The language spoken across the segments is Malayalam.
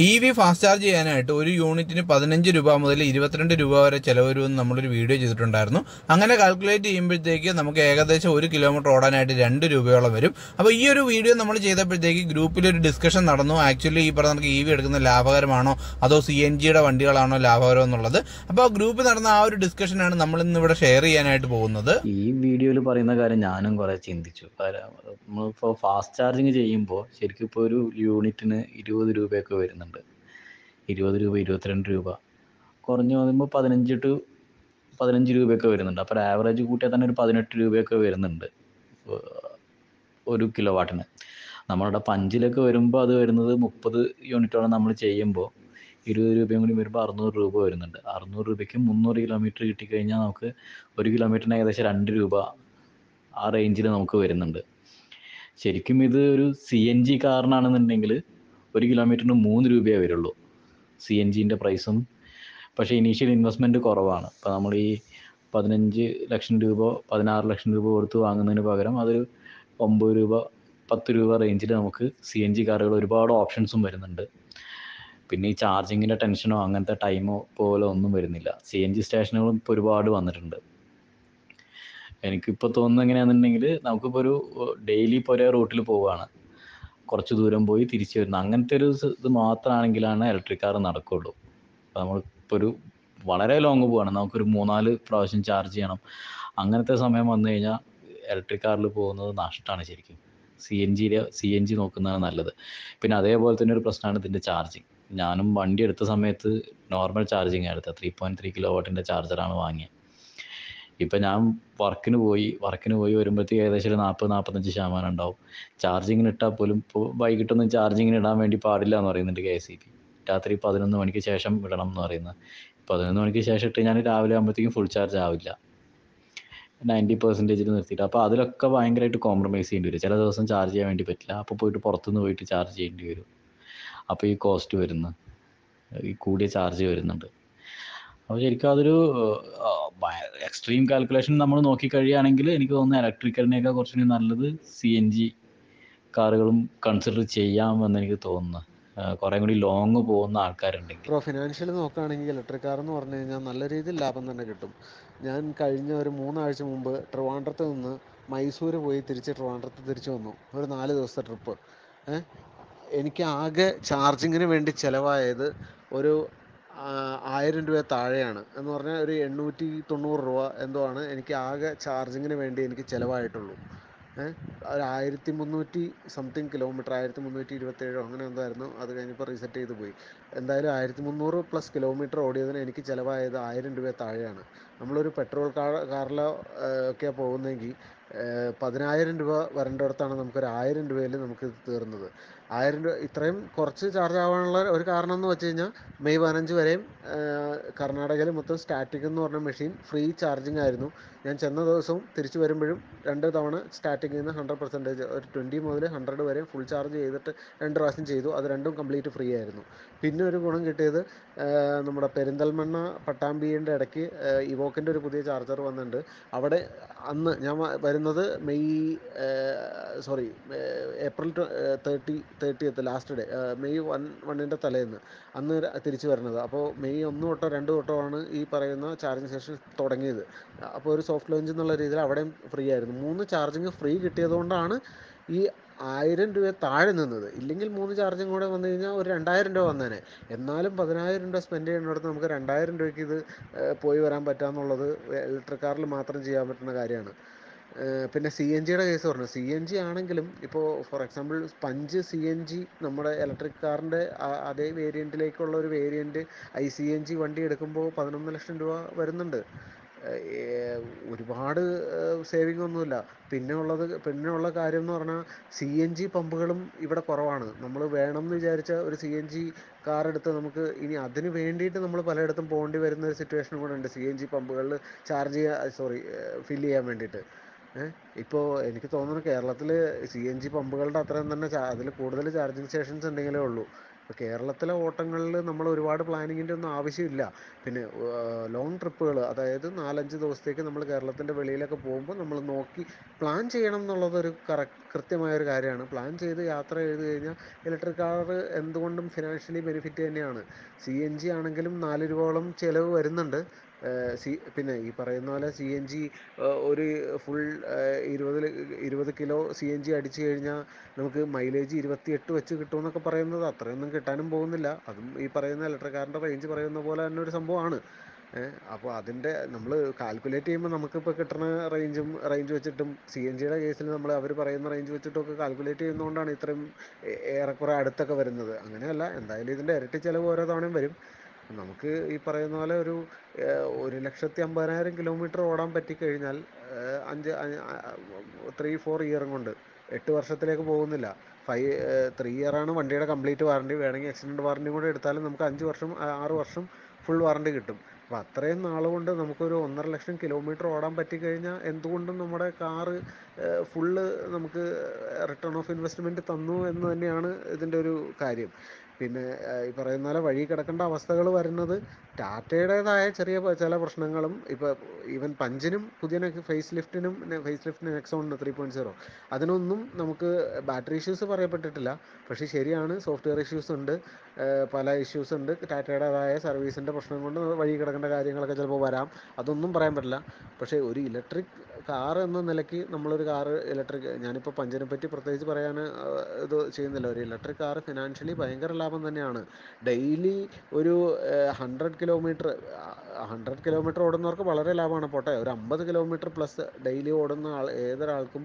EV ഫാസ്റ്റ് ചാർജ് ചെയ്യാനായിട്ട് ഒരു യൂണിറ്റിന് 15 രൂപ മുതൽ 22 രൂപ വരെ ചിലവ് വരുമെന്ന് നമ്മളൊരു വീഡിയോ ചെയ്തിട്ടുണ്ടായിരുന്നു. അങ്ങനെ കാൽക്കുലേറ്റ് ചെയ്യുമ്പോഴത്തേക്ക് നമുക്ക് ഏകദേശം 1 കിലോമീറ്റർ ഓടാനായിട്ട് 2 രൂപയോളം വരും. അപ്പോൾ ഈ ഒരു വീഡിയോ നമ്മൾ ചെയ്തപ്പോഴത്തേക്ക് ഗ്രൂപ്പിലൊരു ഡിസ്കഷൻ നടന്നു. ആക്ച്വലി ഈ പറഞ്ഞ നമുക്ക് EV എടുക്കുന്നത് ലാഭകരമാണോ അതോ CNGയുടെ വണ്ടികളാണോ ലാഭകരം എന്നുള്ളത്. അപ്പോൾ ഗ്രൂപ്പിൽ നടന്ന ആ ഒരു ഡിസ്കഷനാണ് നമ്മൾ ഇന്ന് ഇവിടെ ഷെയർ ചെയ്യാനായിട്ട് പോകുന്നത്. ഈ വീഡിയോയിൽ പറയുന്ന കാര്യം ഞാനും കുറെ ചിന്തിച്ചു. നമ്മളിപ്പോൾ ഫാസ്റ്റ് ചാർജിങ് ചെയ്യുമ്പോൾ ശരിക്കും ഇപ്പോൾ ഒരു യൂണിറ്റിന് 20 രൂപയൊക്കെ വരുന്നുണ്ട്. 20 രൂപ, 22 രൂപ, കുറഞ്ഞു വരുമ്പോൾ 15 രൂപയൊക്കെ വരുന്നുണ്ട്. അപ്പോൾ ആവറേജ് കൂട്ടിയാൽ തന്നെ ഒരു 18 രൂപയൊക്കെ വരുന്നുണ്ട് ഒരു കിലോ വാട്ടിന്. നമ്മളുടെ പഞ്ചിലൊക്കെ വരുമ്പോൾ അത് വരുന്നത് 30 യൂണിറ്റോളം നമ്മൾ ചെയ്യുമ്പോൾ 20 രൂപയും കൂടി വരുമ്പോൾ 600 രൂപ വരുന്നുണ്ട്. 600 രൂപയ്ക്ക് 300 കിലോമീറ്റർ കിട്ടിക്കഴിഞ്ഞാൽ നമുക്ക് ഒരു കിലോമീറ്ററിന് ഏകദേശം 2 രൂപ ആ റേഞ്ചിൽ നമുക്ക് വരുന്നുണ്ട്. ശരിക്കും ഇത് ഒരു CNG കാറിനാണെന്നുണ്ടെങ്കിൽ ഒരു കിലോമീറ്ററിന് 3 രൂപയേ വരുള്ളൂ CNGൻ്റെ പ്രൈസും. പക്ഷേ ഇനീഷ്യൽ ഇൻവെസ്റ്റ്മെൻറ്റ് കുറവാണ്. ഇപ്പോൾ നമ്മൾ ഈ 15 ലക്ഷം രൂപ 16 ലക്ഷം രൂപ കൊടുത്ത് വാങ്ങുന്നതിന് പകരം അതൊരു 9 രൂപ 10 രൂപ റേഞ്ചിൽ നമുക്ക് CNG കാറുകൾ ഒരുപാട് ഓപ്ഷൻസും വരുന്നുണ്ട്. പിന്നെ ഈ ചാർജിങ്ങിൻ്റെ ടെൻഷനോ അങ്ങനത്തെ ടൈമോ പോലെ ഒന്നും വരുന്നില്ല. CNG സ്റ്റേഷനുകളും ഇപ്പോൾ ഒരുപാട് വന്നിട്ടുണ്ട്. എനിക്കിപ്പോൾ തോന്നുന്നത് എങ്ങനെയാണെന്നുണ്ടെങ്കിൽ നമുക്കിപ്പോൾ ഒരു ഡെയിലി ഇപ്പോൾ ഒരേ റൂട്ടിൽ പോവുകയാണ്, കുറച്ച് ദൂരം പോയി തിരിച്ചു വരുന്നത്, അങ്ങനത്തെ ഒരു ഇത് മാത്രമാണെങ്കിലാണ് ഇലക്ട്രിക് കാർ നടക്കുകയുള്ളൂ. അപ്പോൾ നമ്മളിപ്പോൾ ഒരു വളരെ ലോങ് പോവുകയാണ്, നമുക്കൊരു 3-4 പ്രാവശ്യം ചാർജ് ചെയ്യണം, അങ്ങനത്തെ സമയം വന്നു കഴിഞ്ഞാൽ ഇലക്ട്രിക് കാറിൽ പോകുന്നത് നഷ്ടമാണ് ശരിക്കും. CNG നോക്കുന്നതാണ് നല്ലത്. പിന്നെ അതേപോലെ തന്നെ ഒരു പ്രശ്നമാണ് ഇതിൻ്റെ ചാർജിങ്. ഞാനും വണ്ടി എടുത്ത സമയത്ത് നോർമൽ ചാർജിങ് ആണ് എടുത്തത്. 3.3 കിലോ വാട്ടിൻ്റെ ചാർജറാണ് വാങ്ങിയത്. ഇപ്പം ഞാൻ വർക്കിന് പോയി വരുമ്പോഴത്തേക്ക് ഏകദേശം ഒരു 40-45% ഉണ്ടാവും. ചാർജിങ്ങിന് ഇട്ടാൽ പോലും ഇപ്പോൾ വൈകിട്ടൊന്നും ചാർജിങ്ങിന് ഇടാൻ വേണ്ടി പാടില്ല എന്ന് പറയുന്നുണ്ട് KSEB. രാത്രി 11 മണിക്ക് ശേഷം ഇടണം എന്ന് പറയുന്നത്. 11 മണിക്ക് ശേഷം ഇട്ട് ഞാൻ രാവിലെ ആകുമ്പോഴത്തേക്കും ഫുൾ ചാർജ് ആവില്ല, 90% നിർത്തിയിട്ട്. അപ്പോൾ അതിലൊക്കെ ഭയങ്കരമായിട്ട് കോംപ്രമൈസ് ചെയ്യേണ്ടി വരും. ചില ദിവസം ചാർജ് ചെയ്യാൻ വേണ്ടി പറ്റില്ല, അപ്പോൾ പുറത്തുനിന്ന് പോയിട്ട് ചാർജ് ചെയ്യേണ്ടി വരും. അപ്പോൾ ഈ കോസ്റ്റ് വരുന്നു, ഈ കൂടിയ ചാർജ് വരുന്നുണ്ട്. അപ്പോൾ ശരിക്കും അതൊരു എക്സ്ട്രീം കാൽക്കുലേഷൻ നമ്മൾ നോക്കിക്കഴിയുകയാണെങ്കിൽ എനിക്ക് തോന്നുന്നു ഇലക്ട്രിക്കലിനെയൊക്കെ കുറച്ചുകൂടി നല്ലത് CNG കാറുകളും കൺസിഡർ ചെയ്യാമെന്ന് എനിക്ക് തോന്നുന്നു, കുറേ കൂടി ലോങ് പോകുന്ന ആൾക്കാരുണ്ടെങ്കിൽ. ഫിനാൻഷ്യൽ നോക്കുകയാണെങ്കിൽ ഇലക്ട്രിക് കാർ എന്ന് പറഞ്ഞു കഴിഞ്ഞാൽ നല്ല രീതിയിൽ ലാഭം തന്നെ കിട്ടും. ഞാൻ കഴിഞ്ഞ ഒരു 3 ആഴ്ച മുമ്പ് ട്രിവാൻഡ്രത്ത് നിന്ന് മൈസൂർ പോയി ട്രിവാൻഡ്രത്ത് തിരിച്ചു വന്നു. ഒരു 4 ദിവസത്തെ ട്രിപ്പ്. എനിക്ക് ആകെ ചാർജിങ്ങിന് വേണ്ടി ചിലവായത് ഒരു 1000 രൂപ താഴെയാണ്. എന്ന് പറഞ്ഞാൽ ഒരു 890 രൂപ എന്തോ ആണ് എനിക്ക് ആകെ ചാർജിങ്ങിന് വേണ്ടി എനിക്ക് ചിലവായിട്ടുള്ളൂ. ഒരു 1300 സംതിങ് കിലോമീറ്റർ, 1327 അങ്ങനെ എന്തായിരുന്നു. അത് കഴിഞ്ഞപ്പോൾ റീസെറ്റ് ചെയ്ത് പോയി. എന്തായാലും 1300+ കിലോമീറ്റർ ഓടിയതിന് എനിക്ക് ചിലവായത് 1000 രൂപ താഴെയാണ്. നമ്മളൊരു പെട്രോൾ കാറിലോ ഒക്കെ പോകുന്നെങ്കിൽ 10,000 രൂപ വരേണ്ടിടത്താണ് നമുക്കൊരു 1000 രൂപയിൽ നമുക്ക് തീർന്നത്. 1000 രൂപ ഇത്രയും കുറച്ച് ചാർജ് ആവാനുള്ള ഒരു കാരണം എന്ന് വെച്ച് കഴിഞ്ഞാൽ മെയ് 15 വരെയും കർണാടകയിൽ മൊത്തം സ്റ്റാറ്റിക് എന്ന് പറഞ്ഞ മെഷീൻ ഫ്രീ ചാർജിങ് ആയിരുന്നു. ഞാൻ ചെന്ന ദിവസവും തിരിച്ചു വരുമ്പോഴും 2 തവണ സ്റ്റാറ്റിക്കിൽ നിന്ന് 100%, ഒരു 20 മുതൽ 100 വരെ ഫുൾ ചാർജ് ചെയ്തിട്ട് 2 പ്രാവശ്യം ചെയ്തു. അത് രണ്ടും കംപ്ലീറ്റ് ഫ്രീ ആയിരുന്നു. പിന്നെ ഒരു ഗുണം കിട്ടിയത് നമ്മുടെ പെരിന്തൽമണ്ണ പട്ടാമ്പിയുടെ ഇടയ്ക്ക് ഇവോക്കിൻ്റെ ഒരു പുതിയ ചാർജർ വന്നിട്ടുണ്ട്. അവിടെ അന്ന് ഞാൻ വരുന്നത് April 30th last day, May 1 തലേന്ന് അന്ന് തിരിച്ചു വരുന്നത്. അപ്പോൾ മെയ് 1 തൊട്ടോ 2 തൊട്ടോ ആണ് ഈ പറയുന്ന ചാർജിങ് സെഷൻ തുടങ്ങിയത്. അപ്പോൾ ഒരു സോഫ്റ്റ് ലോഞ്ച് എന്നുള്ള രീതിയിൽ അവിടെയും ഫ്രീ ആയിരുന്നു. 3 ചാർജിങ് ഫ്രീ കിട്ടിയതുകൊണ്ടാണ് ഈ 1000 രൂപ താഴെ നിന്നത്. ഇല്ലെങ്കിൽ 3 ചാർജിങ് കൂടെ വന്നു കഴിഞ്ഞാൽ ഒരു 2000 രൂപ വന്നേനെ. എന്നാലും 10,000 രൂപ സ്പെൻഡ് ചെയ്യുന്നിടത്ത് നമുക്ക് 2000 രൂപയ്ക്ക് ഇത് പോയി വരാൻ പറ്റുകയെന്നുള്ളത് ഇലക്ട്രിക് കാറിൽ മാത്രം ചെയ്യാൻ പറ്റുന്ന കാര്യമാണ്. പിന്നെ CNGയുടെ കേസ് പറഞ്ഞു. CNG ആണെങ്കിലും ഇപ്പോൾ ഫോർ എക്സാമ്പിൾ പഞ്ച് CNG നമ്മുടെ ഇലക്ട്രിക് കാറിൻ്റെ അതേ വേരിയൻറ്റിലേക്കുള്ള ഒരു വേരിയൻറ്റ് ICNG വണ്ടി എടുക്കുമ്പോൾ 11 ലക്ഷം രൂപ വരുന്നുണ്ട്. ഒരുപാട് സേവിങ് ഒന്നുമില്ല. പിന്നെയുള്ള കാര്യം എന്ന് പറഞ്ഞാൽ CNG പമ്പുകളും ഇവിടെ കുറവാണ്. നമ്മൾ വേണമെന്ന് വിചാരിച്ച ഒരു CNG കാർ എടുത്ത് നമുക്ക് ഇനി അതിന് വേണ്ടിയിട്ട് നമ്മൾ പലയിടത്തും പോകേണ്ടി വരുന്ന ഒരു സിറ്റുവേഷൻ കൂടെ ഉണ്ട് CNG പമ്പുകളിൽ ഫില്ല് ചെയ്യാൻ വേണ്ടിയിട്ട്. ഇപ്പോൾ എനിക്ക് തോന്നുന്നു കേരളത്തിൽ CNG പമ്പുകളുടെ അത്രയും തന്നെ അതിൽ കൂടുതൽ ചാർജിങ് സ്റ്റേഷൻസ് ഉണ്ടെങ്കിലേ ഉള്ളൂ. ഇപ്പോൾ കേരളത്തിലെ ഓട്ടങ്ങളിൽ നമ്മൾ ഒരുപാട് പ്ലാനിങ്ങിൻ്റെ ഒന്നും ആവശ്യമില്ല. പിന്നെ ലോങ് ട്രിപ്പുകൾ, അതായത് 4-5 ദിവസത്തേക്ക് നമ്മൾ കേരളത്തിൻ്റെ വെളിയിലൊക്കെ പോകുമ്പോൾ നമ്മൾ നോക്കി പ്ലാൻ ചെയ്യണം എന്നുള്ളതൊരു കൃത്യമായൊരു കാര്യമാണ്. പ്ലാൻ ചെയ്ത് യാത്ര ചെയ്ത് കഴിഞ്ഞാൽ ഇലക്ട്രിക് കാർ എന്തുകൊണ്ടും ഫിനാൻഷ്യലി ബെനിഫിറ്റ് തന്നെയാണ്. CNG ആണെങ്കിലും 4 രൂപയോളം ചിലവ് വരുന്നുണ്ട്. പിന്നെ ഈ പറയുന്ന പോലെ CNG ഒരു ഫുൾ 20 കിലോ CNG അടിച്ചു കഴിഞ്ഞാൽ നമുക്ക് മൈലേജ് 28 വെച്ച് കിട്ടുമെന്നൊക്കെ പറയുന്നത് അത്രയൊന്നും കിട്ടാനും പോകുന്നില്ല. അതും ഈ പറയുന്ന ഇലക്ട്രിക് കാറിൻ്റെ റേഞ്ച് പറയുന്ന പോലെ തന്നെ ഒരു സംഭവമാണ്. അപ്പോൾ അതിൻ്റെ നമ്മൾ കാൽക്കുലേറ്റ് ചെയ്യുമ്പോൾ നമുക്കിപ്പോൾ കിട്ടുന്ന റേഞ്ച് വെച്ചിട്ടും CNGയുടെ കേസിൽ നമ്മൾ അവർ പറയുന്ന റേഞ്ച് വെച്ചിട്ടൊക്കെ കാൽക്കുലേറ്റ് ചെയ്യുന്നതുകൊണ്ടാണ് ഇത്രയും ഏറെക്കുറെ അടുത്തൊക്കെ വരുന്നത്. അങ്ങനെയല്ല, എന്തായാലും ഇതിൻ്റെ ഇരട്ടി ചിലവ് ഓരോ തവണയും വരും. നമുക്ക് ഈ പറയുന്ന പോലെ ഒരു 1,50,000 കിലോമീറ്റർ ഓടാൻ പറ്റിക്കഴിഞ്ഞാൽ 3-4 ഇയറും കൊണ്ട് 8 വർഷത്തിലേക്ക് പോകുന്നില്ല. 3 ഇയറാണ് വണ്ടിയുടെ കംപ്ലീറ്റ് വാറണ്ടി. വേണമെങ്കിൽ ആക്സിഡൻറ്റ് വാറണ്ടി കൂടെ എടുത്താലും നമുക്ക് 5 വർഷം 6 വർഷം ഫുൾ വാറണ്ടി കിട്ടും. അപ്പോൾ അത്രയും നാൾ കൊണ്ട് നമുക്കൊരു 1,50,000 കിലോമീറ്റർ ഓടാൻ പറ്റിക്കഴിഞ്ഞാൽ എന്തുകൊണ്ടും നമ്മുടെ കാറ് ഫുള്ള് നമുക്ക് റിട്ടേൺ ഓഫ് ഇൻവെസ്റ്റ്മെൻറ്റ് തന്നു എന്ന് തന്നെയാണ് ഇതിൻ്റെ ഒരു കാര്യം. പിന്നെ ഈ പറയുന്ന പോലെ വഴി കിടക്കേണ്ട അവസ്ഥകൾ വരുന്നത് ടാറ്റയുടേതായ ചില പ്രശ്നങ്ങളും, ഇപ്പോൾ ഈവൻ പഞ്ചിനും പുതിയ ഫേസ് ലിഫ്റ്റിനും നെക്സോണിന് 3.0 അതിനൊന്നും നമുക്ക് ബാറ്ററി ഇഷ്യൂസ് പറയപ്പെട്ടിട്ടില്ല. പക്ഷേ ശരിയാണ്, സോഫ്റ്റ്വെയർ ഇഷ്യൂസ് ഉണ്ട്, പല ഇഷ്യൂസ് ഉണ്ട്. ടാറ്റയുടേതായ സർവീസിൻ്റെ പ്രശ്നം കൊണ്ട് വഴി കിടക്കേണ്ട കാര്യങ്ങളൊക്കെ ചിലപ്പോൾ വരാം. അതൊന്നും പറയാൻ പറ്റില്ല. പക്ഷേ ഒരു ഇലക്ട്രിക് കാർ എന്ന നിലയ്ക്ക് നമ്മളൊരു കാറ് ഞാനിപ്പോൾ പഞ്ചിനെ പറ്റി പ്രത്യേകിച്ച് പറയാൻ ഇത് ചെയ്യുന്നില്ല. ഒരു ഇലക്ട്രിക് കാർ ഫിനാൻഷ്യലി ഭയങ്കര ലാഭം തന്നെയാണ്. ഡെയിലി ഒരു 100 കിലോമീറ്റർ ഓടുന്നവർക്ക് വളരെ ലാഭമാണ്. പോട്ടെ, ഒരു 50 കിലോമീറ്റർ പ്ലസ് ഡെയിലി ഓടുന്ന ഏതൊരാൾക്കും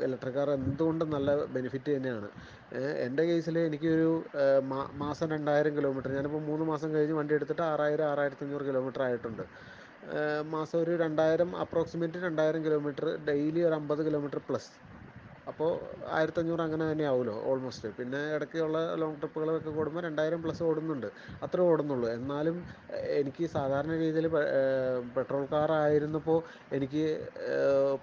ഇലക്ട്രിക് കാർ എന്തുകൊണ്ടും നല്ല ബെനിഫിറ്റ് തന്നെയാണ്. എൻ്റെ കേസിൽ എനിക്കൊരു മാസം 2,000 കിലോമീറ്റർ, ഞാനിപ്പോൾ 3 മാസം കഴിഞ്ഞ് വണ്ടി എടുത്തിട്ട് 6,000-6,500 കിലോമീറ്റർ ആയിട്ടുണ്ട്. മാസം ഒരു 2,000, അപ്രോക്സിമേറ്റ് 2,000 കിലോമീറ്റർ, ഡെയിലി ഒരു 50 കിലോമീറ്റർ പ്ലസ്. അപ്പോൾ 1,500 അങ്ങനെ തന്നെ ആവുമല്ലോ ഓൾമോസ്റ്റ്. പിന്നെ ഇടയ്ക്കുള്ള ലോങ് ട്രിപ്പുകളൊക്കെ കൂടുമ്പോൾ 2,000 പ്ലസ് ഓടുന്നുണ്ട്. അത്രേ ഓടുന്നുള്ളൂ. എന്നാലും എനിക്ക് സാധാരണ രീതിയിൽ പെട്രോൾ കാർ ആയിരുന്നപ്പോൾ എനിക്ക്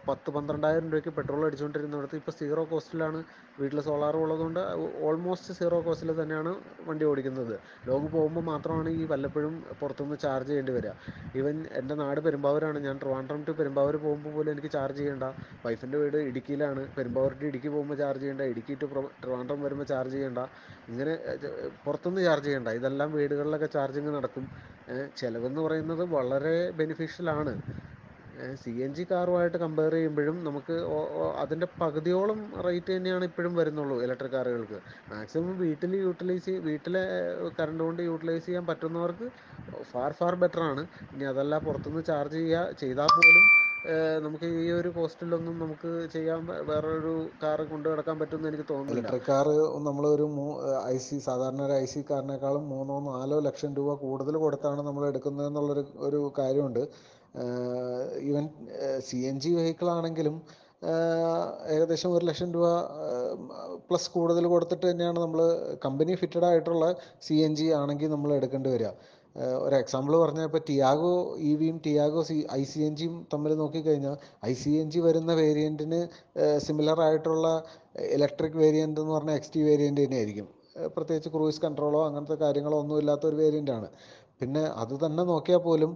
10-12,000 രൂപയ്ക്ക് പെട്രോൾ അടിച്ചുകൊണ്ടിരുന്നിടത്ത് ഇപ്പോൾ സീറോ കോസ്റ്റിലാണ്. വീട്ടിൽ സോളാറും ഉള്ളതുകൊണ്ട് ഓൾമോസ്റ്റ് സീറോ കോസ്റ്റിൽ തന്നെയാണ് വണ്ടി ഓടിക്കുന്നത്. ലോങ് പോകുമ്പോൾ മാത്രമാണ് ഈ വല്ലപ്പോഴും പുറത്തുനിന്ന് ചാർജ് ചെയ്യേണ്ടി വരിക. ഈവൻ എൻ്റെ നാട് പെരുമ്പാവൂരാണ്. ഞാൻ ട്രിവാൻഡ്രം ടു പെരുമ്പാവൂർ പോകുമ്പോൾ പോലും എനിക്ക് ചാർജ് ചെയ്യേണ്ട. വൈഫിൻ്റെ വീട് ഇടുക്കിയിലാണ്. പെരുമ്പാവൂർ ടു ഇടുക്കി പോകുമ്പോൾ ചാർജ് ചെയ്യേണ്ട, ഇടുക്കി ടു ട്രിവാൻഡ്രം വരുമ്പോൾ ചാർജ് ചെയ്യേണ്ട, ഇങ്ങനെ പുറത്തുനിന്ന് ചാർജ് ചെയ്യേണ്ട. ഇതെല്ലാം വീടുകളിലൊക്കെ ചാർജിങ് നടക്കും. ചിലവെന്ന് പറയുന്നത് വളരെ ബെനിഫിഷ്യലാണ്. CNG കാറുമായിട്ട് കമ്പയർ ചെയ്യുമ്പോഴും നമുക്ക് അതിൻ്റെ പകുതിയോളം റേറ്റ് തന്നെയാണ് ഇപ്പോഴും വരുന്നുള്ളൂ ഇലക്ട്രിക് കാറുകൾക്ക്. മാക്സിമം വീട്ടിലെ കറണ്ട് കൊണ്ട് യൂട്ടിലൈസ് ചെയ്യാൻ പറ്റുന്നവർക്ക് ഫാർ ബെറ്ററാണ്. ഇനി അതല്ല, പുറത്തുനിന്ന് ചാർജ് ചെയ്താൽ പോലും നമുക്ക് ഈ ഒരു കോസ്റ്റിലൊന്നും നമുക്ക് ചെയ്യാൻ വേറൊരു കാറ് കൊണ്ടു നടക്കാൻ പറ്റുമെന്ന് എനിക്ക് തോന്നുന്നില്ല. ഇലക്ട്രിക് കാറ് നമ്മളൊരു സാധാരണ ഒരു IC കാറിനേക്കാളും 3-4 ലക്ഷം രൂപ കൂടുതൽ കൊടുത്താണ് നമ്മൾ എടുക്കുന്നതെന്നുള്ളൊരു കാര്യമുണ്ട്. ഈവൻ CNG വെഹിക്കിൾ ആണെങ്കിലും ഏകദേശം 1 ലക്ഷം രൂപ പ്ലസ് കൂടുതൽ കൊടുത്തിട്ട് തന്നെയാണ് നമ്മൾ കമ്പനി ഫിറ്റഡ് ആയിട്ടുള്ള CNG ആണെങ്കിൽ നമ്മൾ എടുക്കേണ്ടി വരിക. ഒരു എക്സാമ്പിൾ പറഞ്ഞാൽ, ഇപ്പോൾ ടിയാഗോ EVയും ടിയാഗോ ICNGയും തമ്മിൽ നോക്കിക്കഴിഞ്ഞാൽ ICNG വരുന്ന വേരിയൻറ്റിന് സിമിലർ ആയിട്ടുള്ള ഇലക്ട്രിക് വേരിയൻ്റ് എന്ന് പറഞ്ഞാൽ XT വേരിയൻ്റ് തന്നെയായിരിക്കും. പ്രത്യേകിച്ച് ക്രൂയിസ് കൺട്രോളോ അങ്ങനത്തെ കാര്യങ്ങളോ ഒന്നും ഇല്ലാത്തൊരു വേരിയൻ്റാണ്. പിന്നെ അത് തന്നെ നോക്കിയാൽ പോലും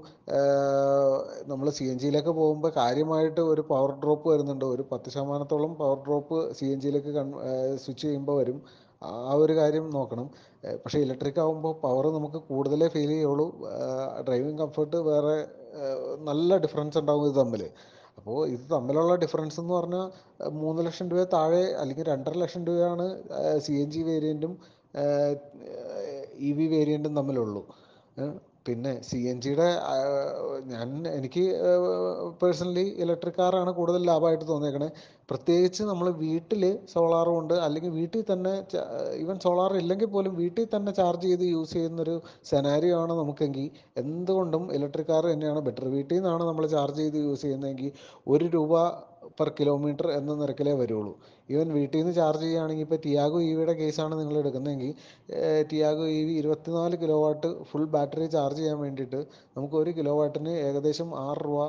നമ്മൾ CNGയിലേക്ക് പോകുമ്പോൾ കാര്യമായിട്ട് ഒരു പവർ ഡ്രോപ്പ് വരുന്നുണ്ട്. ഒരു 10% പവർ ഡ്രോപ്പ് CNGയിലേക്ക് സ്വിച്ച് ചെയ്യുമ്പോൾ വരും. ആ ഒരു കാര്യം നോക്കണം. പക്ഷേ ഇലക്ട്രിക് ആകുമ്പോൾ പവർ നമുക്ക് കൂടുതലേ ഫീൽ ചെയ്യുള്ളൂ. ഡ്രൈവിംഗ് കംഫർട്ട് വേറെ നല്ല ഡിഫറൻസ് ഉണ്ടാവും ഇത് തമ്മിൽ. അപ്പോൾ ഇത് തമ്മിലുള്ള ഡിഫറൻസ് എന്ന് പറഞ്ഞാൽ 3 ലക്ഷം രൂപ താഴെ അല്ലെങ്കിൽ 2.5 ലക്ഷം രൂപയാണ് CNG വേരിയൻറ്റും EV വേരിയൻറ്റും തമ്മിലുള്ളൂ. പിന്നെ CNGയുടെ എനിക്ക് പേഴ്സണലി ഇലക്ട്രിക് കാറാണ് കൂടുതൽ ലാഭമായിട്ട് തോന്നിയേക്കണേ. പ്രത്യേകിച്ച് നമ്മൾ വീട്ടിൽ സോളാർ കൊണ്ട്, അല്ലെങ്കിൽ വീട്ടിൽ തന്നെ ഈവൻ സോളാർ ഇല്ലെങ്കിൽ പോലും വീട്ടിൽ തന്നെ ചാർജ് ചെയ്ത് യൂസ് ചെയ്യുന്നൊരു സെനാരിയോ ആണ് നമുക്കെങ്കിൽ എന്തുകൊണ്ടും ഇലക്ട്രിക് കാർ തന്നെയാണ് ബെറ്റർ. വീട്ടിൽ നിന്നാണ് നമ്മൾ ചാർജ് ചെയ്ത് യൂസ് ചെയ്യുന്നതെങ്കിൽ 1 രൂപ പെർ കിലോമീറ്റർ എന്ന നിരക്കിലേ വരുള്ളൂ. ഈവൻ വീട്ടിൽ നിന്ന് ചാർജ് ചെയ്യുകയാണെങ്കിൽ, ഇപ്പോൾ ടിയാഗോ EVയുടെ കേസാണ് നിങ്ങൾ എടുക്കുന്നതെങ്കിൽ, Tiago EV 24 kilo watt full battery charge ചെയ്യാൻ വേണ്ടിയിട്ട് നമുക്ക് 1 കിലോ വാട്ടിന് ഏകദേശം 6 രൂപ,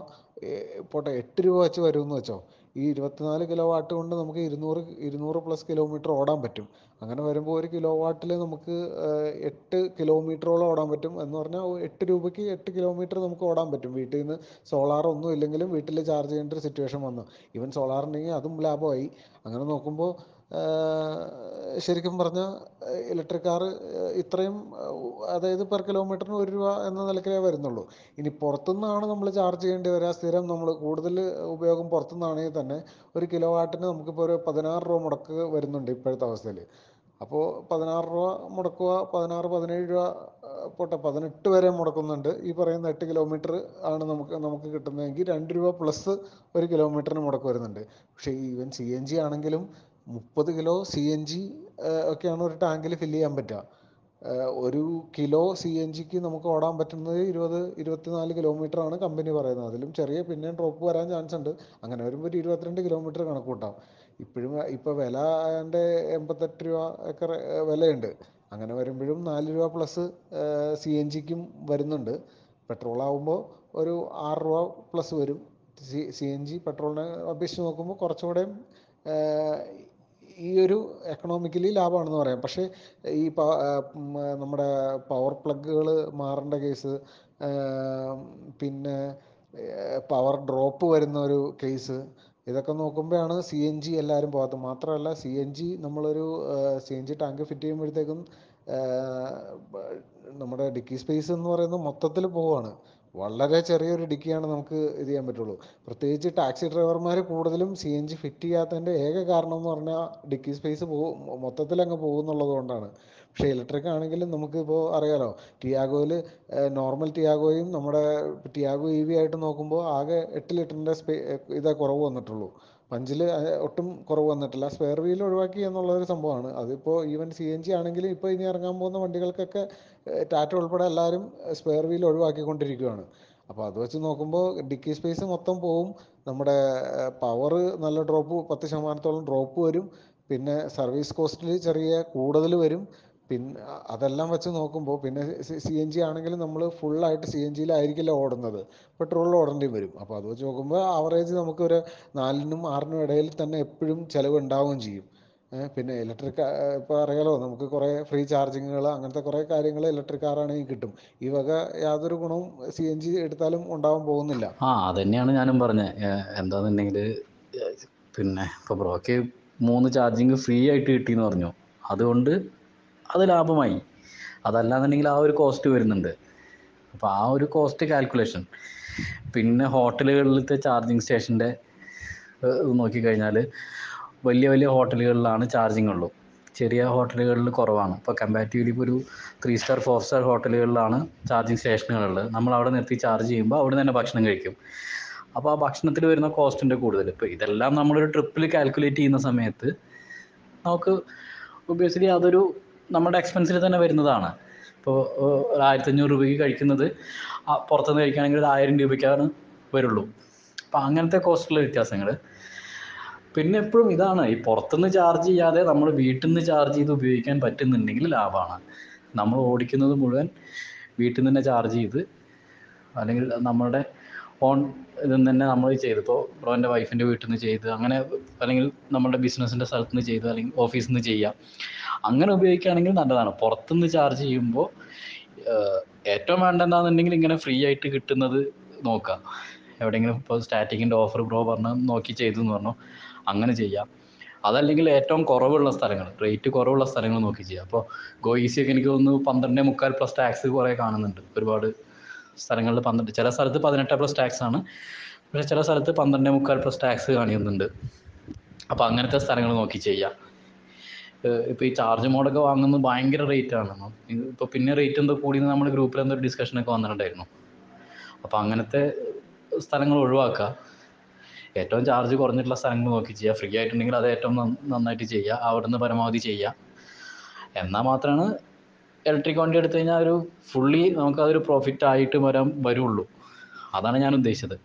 പോട്ടെ 8 രൂപ വെച്ച് വരുമെന്ന് വെച്ചോ. ഈ 24 കിലോ വാട്ട് കൊണ്ട് നമുക്ക് 200 പ്ലസ് കിലോമീറ്റർ ഓടാൻ പറ്റും. അങ്ങനെ വരുമ്പോൾ 1 കിലോ വാട്ടിൽ നമുക്ക് 8 കിലോമീറ്ററോളം ഓടാൻ പറ്റും. എന്ന് പറഞ്ഞാൽ 8 രൂപയ്ക്ക് 8 കിലോമീറ്റർ നമുക്ക് ഓടാൻ പറ്റും. വീട്ടിൽ നിന്ന് സോളാർ ഒന്നും ഇല്ലെങ്കിലും വീട്ടിൽ ചാർജ് ചെയ്യേണ്ട ഒരു സിറ്റുവേഷൻ വന്നു. ഈവൻ സോളാർ ഉണ്ടെങ്കിൽ അതും ലാഭമായി. അങ്ങനെ നോക്കുമ്പോൾ ശരിക്കും പറഞ്ഞാൽ ഇലക്ട്രിക് കാറ് ഇത്രയും അതായത് പെർ കിലോമീറ്ററിന് 1 രൂപ എന്ന നിലയ്ക്കേ വരുന്നുള്ളൂ. ഇനി പുറത്തുനിന്നാണ് നമ്മൾ ചാർജ് ചെയ്യേണ്ടി വരിക, സ്ഥിരം നമ്മൾ കൂടുതൽ ഉപയോഗം പുറത്തുനിന്നാണെങ്കിൽ തന്നെ 1 കിലോ വാട്ടിന് നമുക്കിപ്പോൾ ഒരു 16 രൂപ മുടക്ക് വരുന്നുണ്ട് ഇപ്പോഴത്തെ അവസ്ഥയിൽ. അപ്പോൾ 16 രൂപ മുടക്കുക, 16, 17 രൂപ പോട്ടെ 18 വരെ മുടക്കുന്നുണ്ട്. ഈ പറയുന്ന 8 കിലോമീറ്റർ ആണ് നമുക്ക് കിട്ടുന്നതെങ്കിൽ 2 രൂപ പ്ലസ് 1 കിലോമീറ്ററിന് മുടക്ക് വരുന്നുണ്ട്. പക്ഷേ ഈവൻ CNG ആണെങ്കിലും 30 കിലോ CNG ഒക്കെയാണ് ഒരു ടാങ്കിൽ ഫില്ല് ചെയ്യാൻ പറ്റുക. 1 കിലോ CNGക്ക് നമുക്ക് ഓടാൻ പറ്റുന്നത് 24 കിലോമീറ്റർ ആണ് കമ്പനി പറയുന്നത്. അതിലും ചെറിയ പിന്നെ ഡ്രോപ്പ് വരാൻ ചാൻസ് ഉണ്ട്. അങ്ങനെ വരുമ്പോൾ ഒരു 22 കിലോമീറ്റർ കണക്ക് കൂട്ടാം. ഇപ്പോൾ വില ഏതാണ്ട് 88 രൂപ ഒക്കെ വിലയുണ്ട്. അങ്ങനെ വരുമ്പോഴും 4 രൂപ പ്ലസ് CNGക്കും വരുന്നുണ്ട്. പെട്രോൾ ആകുമ്പോൾ ഒരു 6 രൂപ പ്ലസ് വരും. CNG പെട്രോളിനെ അപേക്ഷിച്ച് നോക്കുമ്പോൾ കുറച്ചുകൂടെ ഈ ഒരു എക്കണോമിക്കലി ലാഭമാണെന്ന് പറയാം. പക്ഷേ ഈ നമ്മുടെ പവർ പ്ലഗുകൾ മാറേണ്ട കേസ്, പിന്നെ പവർ ഡ്രോപ്പ് വരുന്ന ഒരു കേസ്, ഇതൊക്കെ നോക്കുമ്പോഴാണ് CNG എല്ലാവരും പോകാത്തത്. മാത്രമല്ല നമ്മളൊരു CNG ടാങ്ക് ഫിറ്റ് ചെയ്യുമ്പോഴത്തേക്കും നമ്മുടെ ഡിക്കി സ്പേസ് എന്ന് പറയുന്നത് മൊത്തത്തിൽ പോവുകയാണ്. വളരെ ചെറിയൊരു ഡിക്കിയാണ് നമുക്ക് ഇത് ചെയ്യാൻ പറ്റുള്ളൂ. പ്രത്യേകിച്ച് ടാക്സി ഡ്രൈവർമാർ കൂടുതലും CNG ഫിറ്റ് ചെയ്യാത്തതിൻ്റെ ഏക കാരണം എന്ന് പറഞ്ഞാൽ ഡിക്കി സ്പേസ് മൊത്തത്തിൽ അങ്ങ് പോകുന്നുള്ളത് കൊണ്ടാണ്. പക്ഷേ ഇലക്ട്രിക് ആണെങ്കിലും നമുക്കിപ്പോൾ അറിയാലോ, ടിയാഗോയിൽ നോർമൽ ടിയാഗോയും നമ്മുടെ ടിയാഗോ EV ആയിട്ട് നോക്കുമ്പോൾ ആകെ 8 ലിറ്ററിൻ്റെ ഇതേ കുറവ് വന്നിട്ടുള്ളൂ. പഞ്ചിൽ ഒട്ടും കുറവ് വന്നിട്ടില്ല. സ്പെയർ വീൽ ഒഴിവാക്കി എന്നുള്ളൊരു സംഭവമാണ്. അതിപ്പോൾ ഈവൻ CNG ആണെങ്കിലും ഇപ്പോൾ ഇനി ഇറങ്ങാൻ പോകുന്ന വണ്ടികൾക്കൊക്കെ ടാറ്റ ഉൾപ്പെടെ എല്ലാവരും സ്പെയർ വീൽ ഒഴിവാക്കിക്കൊണ്ടിരിക്കുകയാണ്. അപ്പോൾ അത് വെച്ച് നോക്കുമ്പോൾ ഡിക്കി സ്പേസ് മൊത്തം പോവും. നമ്മുടെ പവർ നല്ല 10% ഡ്രോപ്പ് വരും. പിന്നെ സർവീസ് കോസ്റ്റിൽ ചെറിയ കൂടുതൽ വരും. പിന്നെ അതെല്ലാം വെച്ച് നോക്കുമ്പോൾ പിന്നെ CNG ആണെങ്കിലും നമ്മൾ ഫുള്ളായിട്ട് CNGയിലായിരിക്കില്ല ഓടുന്നത്, പെട്രോളിൽ ഓടേണ്ടി വരും. അപ്പോൾ അത് വെച്ച് നോക്കുമ്പോൾ ആവറേജ് നമുക്കൊരു 4-നും 6-നും ഇടയിൽ തന്നെ എപ്പോഴും ചിലവ് ഉണ്ടാവുകയും ചെയ്യും. പിന്നെ ഇലക്ട്രിക് ഇപ്പോൾ അറിയാലോ, നമുക്ക് കുറേ ഫ്രീ ചാർജിങ്ങുകൾ അങ്ങനത്തെ കുറേ കാര്യങ്ങൾ ഇലക്ട്രിക് കാറാണെങ്കിൽ കിട്ടും. ഈ വക യാതൊരു ഗുണവും CNG എടുത്താലും ഉണ്ടാവാൻ പോകുന്നില്ല. അതന്നെയാണ് ഞാനും പറഞ്ഞത്. എന്താണെന്നുണ്ടെങ്കിൽ പിന്നെ ഇപ്പോൾ ബ്രോക്ക് 3 ചാർജിങ് ഫ്രീ ആയിട്ട് കിട്ടിയെന്ന് പറഞ്ഞു. അതുകൊണ്ട് അത് ലാഭമായി. അതല്ലാന്നുണ്ടെങ്കിൽ ആ ഒരു കോസ്റ്റ് വരുന്നുണ്ട്. അപ്പോൾ ആ ഒരു കോസ്റ്റ് കാൽക്കുലേഷൻ, പിന്നെ ഹോട്ടലുകളിലത്തെ ചാർജിങ് സ്റ്റേഷൻ്റെ നോക്കിക്കഴിഞ്ഞാൽ വലിയ വലിയ ഹോട്ടലുകളിലാണ് ചാർജിങ് ഉള്ളൂ. ചെറിയ ഹോട്ടലുകളിൽ കുറവാണ്. ഇപ്പോൾ കമ്പാരിറ്റീവ്ലി ഇപ്പോൾ ഒരു 3 സ്റ്റാർ 4 സ്റ്റാർ ഹോട്ടലുകളിലാണ് ചാർജിങ് സ്റ്റേഷനുകളുള്ളത്. നമ്മൾ അവിടെ നിർത്തി ചാർജ് ചെയ്യുമ്പോൾ അവിടെ തന്നെ ഭക്ഷണം കഴിക്കും. അപ്പോൾ ആ ഭക്ഷണത്തിൽ വരുന്ന കോസ്റ്റിൻ്റെ കൂടുതൽ. ഇപ്പോൾ ഇതെല്ലാം നമ്മളൊരു ട്രിപ്പിൽ കാൽക്കുലേറ്റ് ചെയ്യുന്ന സമയത്ത് നമുക്ക് ഒബ്വിയസ്ലി അതൊരു നമ്മുടെ എക്സ്പെൻസിൽ തന്നെ വരുന്നതാണ്. ഇപ്പോൾ 1500 രൂപയ്ക്ക് കഴിക്കുന്നത് പുറത്തുനിന്ന് കഴിക്കുകയാണെങ്കിൽ 1000 രൂപയ്ക്കാണ് വരുള്ളൂ. അപ്പോൾ അങ്ങനത്തെ കോസ്റ്റുള്ള വ്യത്യാസങ്ങൾ. പിന്നെ എപ്പോഴും ഇതാണ്, ഈ പുറത്തുനിന്ന് ചാർജ് ചെയ്യാതെ നമ്മൾ വീട്ടിൽ നിന്ന് ചാർജ് ചെയ്ത് ഉപയോഗിക്കാൻ പറ്റുന്നുണ്ടെങ്കിൽ ലാഭമാണ്. നമ്മൾ ഓടിക്കുന്നത് മുഴുവൻ വീട്ടിൽ നിന്ന് തന്നെ ചാർജ് ചെയ്ത്, അല്ലെങ്കിൽ നമ്മളുടെ ഓൺ ഇതിൽ തന്നെ നമ്മൾ ചെയ്ത്, ഇപ്പോൾ ബ്രോൻ്റെ വൈഫിൻ്റെ വീട്ടിൽ നിന്ന് ചെയ്ത്, അങ്ങനെ അല്ലെങ്കിൽ നമ്മുടെ ബിസിനസ്സിൻ്റെ സ്ഥലത്ത് നിന്ന് ചെയ്ത്, അല്ലെങ്കിൽ ഓഫീസിൽ നിന്ന് ചെയ്യാം. അങ്ങനെ ഉപയോഗിക്കുകയാണെങ്കിൽ നല്ലതാണ്. പുറത്തുനിന്ന് ചാർജ് ചെയ്യുമ്പോൾ ഏറ്റവും വേണ്ടെന്നാണെന്നുണ്ടെങ്കിൽ ഇങ്ങനെ ഫ്രീ ആയിട്ട് കിട്ടുന്നത് നോക്കാം. എവിടെയെങ്കിലും ഇപ്പോൾ സ്റ്റാറ്റിക്കിൻ്റെ ഓഫർ ബ്രോ പറഞ്ഞ് നോക്കി ചെയ്തു എന്ന് പറഞ്ഞു, അങ്ങനെ ചെയ്യാം. അതല്ലെങ്കിൽ ഏറ്റവും കുറവുള്ള സ്ഥലങ്ങൾ, റേറ്റ് കുറവുള്ള സ്ഥലങ്ങൾ നോക്കി ചെയ്യാം. അപ്പോൾ ഗോയിസിയൊക്കെ എനിക്ക് തോന്നുന്നു 12.25 പ്ലസ് ടാക്സ് കുറേ കാണുന്നുണ്ട്. ഒരുപാട് സ്ഥലങ്ങളിൽ 12, ചില സ്ഥലത്ത് 18 പ്ലസ് ടാക്സ് ആണ്, പക്ഷേ ചില സ്ഥലത്ത് 12.25 പ്ലസ് ടാക്സ് കാണിക്കുന്നുണ്ട്. അപ്പോൾ അങ്ങനത്തെ സ്ഥലങ്ങൾ നോക്കി ചെയ്യാം. ഇപ്പോൾ ഈ ചാർജ് മോഡൊക്കെ വാങ്ങുന്നത് ഭയങ്കര റേറ്റാണ്. ഇപ്പോൾ പിന്നെ റേറ്റ് എന്തോ കൂടിയെന്ന് നമ്മുടെ ഗ്രൂപ്പിൽ എന്തോ ഡിസ്കഷനൊക്കെ വന്നിട്ടുണ്ടായിരുന്നു. അപ്പോൾ അങ്ങനത്തെ സ്ഥലങ്ങൾ ഒഴിവാക്കുക. ഏറ്റവും ചാർജ് കുറഞ്ഞിട്ടുള്ള സ്ഥലങ്ങൾ നോക്കി ചെയ്യുക. ഫ്രീ ആയിട്ടുണ്ടെങ്കിൽ അത് ഏറ്റവും നന്നായിട്ട് ചെയ്യുക, അവിടെ നിന്ന് പരമാവധി ചെയ്യുക. എന്നാൽ മാത്രമാണ് ഇലക്ട്രിക് വണ്ടി എടുത്തു കഴിഞ്ഞാൽ ഒരു ഫുള്ളി നമുക്കതൊരു പ്രോഫിറ്റ് ആയിട്ട് വരുള്ളൂ. അതാണ് ഞാൻ ഉദ്ദേശിച്ചത്.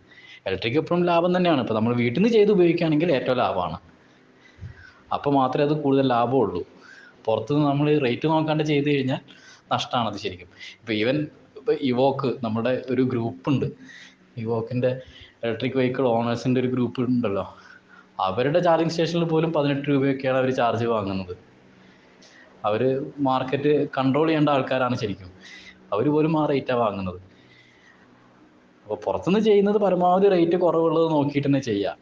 ഇലക്ട്രിക് എപ്പോഴും ലാഭം തന്നെയാണ്. ഇപ്പോൾ നമ്മൾ വീട്ടിൽ നിന്ന് ചെയ്ത് ഉപയോഗിക്കുകയാണെങ്കിൽ ഏറ്റവും ലാഭമാണ്. അപ്പോൾ മാത്രമേ അത് കൂടുതൽ ലാഭമുള്ളൂ. പുറത്തുനിന്ന് നമ്മൾ റേറ്റ് നോക്കാണ്ട് ചെയ്ത് കഴിഞ്ഞാൽ നഷ്ടമാണത് ശരിക്കും. ഇപ്പോൾ ഇവോക്ക് നമ്മുടെ ഒരു ഗ്രൂപ്പുണ്ട്, ഇവോക്കിൻ്റെ ഇലക്ട്രിക് വെഹിക്കിൾ ഓണേഴ്സിൻ്റെ ഒരു ഗ്രൂപ്പ് ഉണ്ടല്ലോ. അവരുടെ ചാർജിങ് സ്റ്റേഷനിൽ പോലും 18 രൂപയൊക്കെയാണ് അവർ ചാർജ് വാങ്ങുന്നത്. അവർ മാർക്കറ്റ് കൺട്രോൾ ചെയ്യേണ്ട ആൾക്കാരാണ് ശരിക്കും. അവർ പോലും ആ റേറ്റാണ് വാങ്ങുന്നത്. അപ്പോൾ പുറത്തുനിന്ന് ചെയ്യുന്നത് പരമാവധി റേറ്റ് കുറവുള്ളത് നോക്കിയിട്ട് തന്നെ ചെയ്യുക.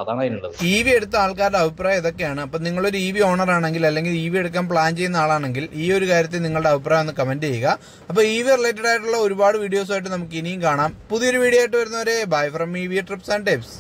അതാണ് അതിനുള്ളത്. EV എടുത്ത ആൾക്കാരുടെ അഭിപ്രായം ഇതൊക്കെയാണ്. അപ്പം നിങ്ങളൊരു EV ഓണർ ആണെങ്കിൽ അല്ലെങ്കിൽ EV എടുക്കാൻ പ്ലാൻ ചെയ്യുന്ന ആളാണെങ്കിൽ ഈ ഒരു കാര്യത്തിൽ നിങ്ങളുടെ അഭിപ്രായം ഒന്ന് കമന്റ് ചെയ്യുക. അപ്പോൾ EV റിലേറ്റഡ് ആയിട്ടുള്ള ഒരുപാട് വീഡിയോസുമായിട്ട് നമുക്ക് ഇനിയും കാണാം. പുതിയൊരു വീഡിയോ ആയിട്ട് വരുന്നവരെ bye from EV TRIPS and tips.